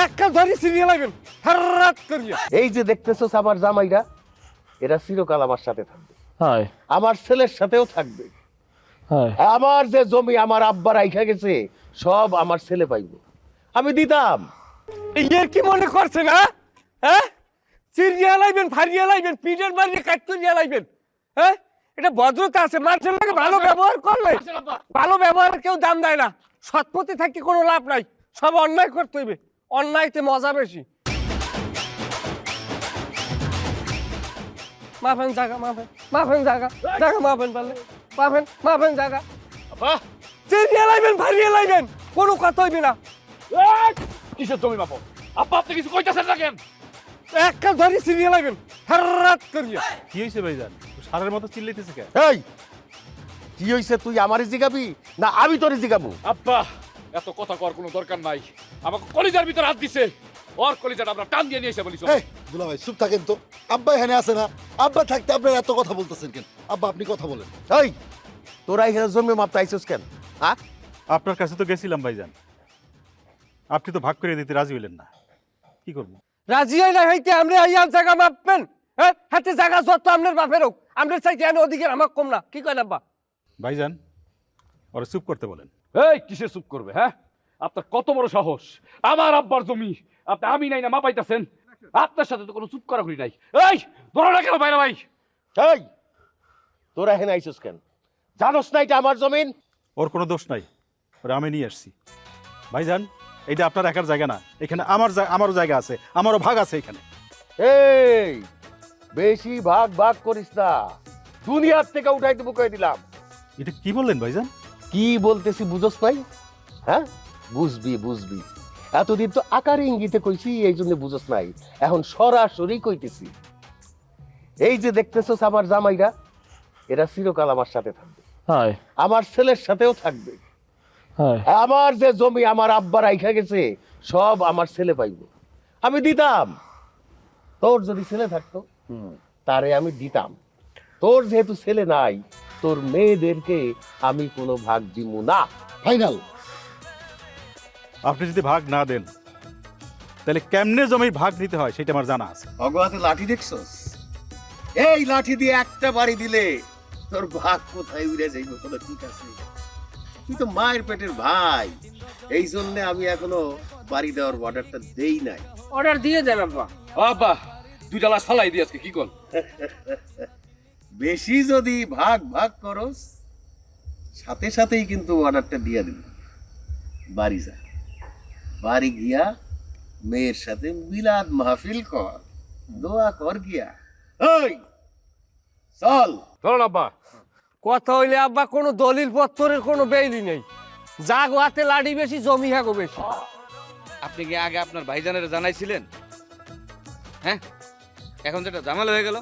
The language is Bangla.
একটা ধরি সিরিয়াল আইবেন হারাত করিয়া। এই যে দেখতেছো আমার জামাইরা, এরা চিরকাল আমার সাথে থাকবে, হয় আমার ছেলের সাথেও থাকবে। হয় আমার যে জমি আমার আব্বা রাইখা গেছে সব আমার ছেলে পাইবো, আমি দিতাম। ইয়ের কি মনে করছেন? হ্যাঁ সিরিয়াল আইবেন, ফারিয়াল আইবেন, পিঠের বাড়িয়ে কাট করিয়া আইবেন। হ্যাঁ এটা ভদ্রতা আছে, মানুষের লাগে ভালো ব্যবহার করলে। ভালো ব্যবহার কেউ দাম দেয় না, সৎপথে থাকি কোনো লাভ নাই, সব অন্যায় করতে হইবে, অন্যায়তে মজা বেশি। মাফেন জায়গা, মাফেন জায়গা, মাফেন পারলে মাফেন জায়গা। সিরিয়াল আইবেন, ফারিয়াল আইবেন, কোনো কথা হইবে না। কিসের জমি বাপ? আব্বা আপনি কিছু কইতাছেন না কেন? একটা ধরি সিরিয়াল আইবেন হারাত করিয়া। কি হয়েছে ভাইজান? সারের মতো চিল্লাইতেছে কে? এই কি হইছে, তুই আমারে জিগাবি না আমি তোরে জিগাবো? আব্বা এত কথা কর কোনো দরকার নাই, আমাকে কলিজার ভিতর হাত দিছে, ওর কলিজাটা আমরা টান দিয়ে নিয়ে এসে বলিস। এই দুলা ভাই চুপ থাকেন তো, আব্বা এখানে আছে না? আব্বা থাকতে আপনারা এত কথা বলতেছেন কেন? আব্বা আপনি কথা বলেন। এই তোরা এখানে জমি মাপতে আইছিস কেন? হ্যাঁ আপনার কাছে তো গেছিলাম ভাইজান, আপনি তো ভাগ করে দিতে রাজি হইলেন না, কি করবো? রাজি হয় না হইতে আমরা আইয়াম জায়গা মাপবেন? হ্যাঁ হাতে জায়গা যত আপনার বাপের হোক, আমরা চাইতে আমি অধিকার আমার কম না, কি কয় আব্বা? ভাইজান ওরা চুপ করতে বলেন। এই কিসের চুপ করবে? হ্যাঁ আপনার কত বড় সাহস, আমার আব্বার জমি আপনি আমি নাই না মা পাইতাছেন? আপনার সাথে তো কোনো চুপ করা করি নাই। এই ধরো না কেন বাইরে ভাই? এই তোরা এখানে আইছিস কেন? জানোস না এটা আমার জমিন? ওর কোনো দোষ নাই, ওরা আমি নিয়ে আসছি। ভাইজান এইটা আপনার একার জায়গা না, এখানে আমারও জায়গা আছে, আমারও ভাগ আছে এখানে। এই বেশি ভাগ ভাগ করিস না, দুনিয়ার থেকে উঠাই দেবো কয়ে দিলাম। এটা কি বললেন ভাইজান? কি বলতেছি বুঝোস নাই? হ্যাঁ বুঝবি। এতদিন তো আকারে ইঙ্গিতে কইছি, এই জন্য বুঝোস নাই, এখন সরাসরি কইতেছি। এই যে দেখতেছস আমার জামাইরা, এরা চিরকাল আমার সাথে থাকবে, হয় আমার ছেলের সাথেও থাকবে। হয় আমার যে জমি আমার আব্বা রাইখা গেছে সব আমার ছেলে পাইবো, আমি দিতাম। তোর যদি ছেলে থাকতো তারে আমি দিতাম, তোর যেহেতু ছেলে নাই, তোর মেয়েদেরকে আমি কোনো ভাগ দিমু না। ফাইনাল। আপনি যদি ভাগ না দেন তাহলে কেমনে জমির ভাগ নিতে হয় সেটা আমার জানা আছে। ভগবাতে লাঠি দেখছস? এই লাঠি দিয়ে একটা বাড়ি দিলে তোর ভাগ কোথায় উড়ে যাইব কোনো ঠিক আছে? তুই তো মায়ের পেটের ভাই, এই জন্য আমি এখনো বাড়ি দেওয়ার অর্ডারটা দেই নাই। অর্ডার দিয়ে দেন আব্বা। আব্বা দুইটা লাশ ফালাই দিয়ে আজকে কি কর? বেশি যদি ভাগ ভাগ করস সাথে সাথেই কিন্তু অর্ডারটা দিয়ে দিবি। বাড়ি যা, বাড়ি গিয়া মেয়ের সাথে মিলাদ মাহফিল কর, দোয়া কর গিয়া। ওই চল। ধরুন আব্বা। কথা হইলে আব্বা কোনো দলিল পত্রের কোনো বেইলি নেই, যা গোয়াতে লাড়ি বেশি জমি হাগো বেশি। আপনি কি আগে আপনার ভাইজানের জানাইছিলেন? হ্যাঁ এখন যেটা ঝামেলা হয়ে গেল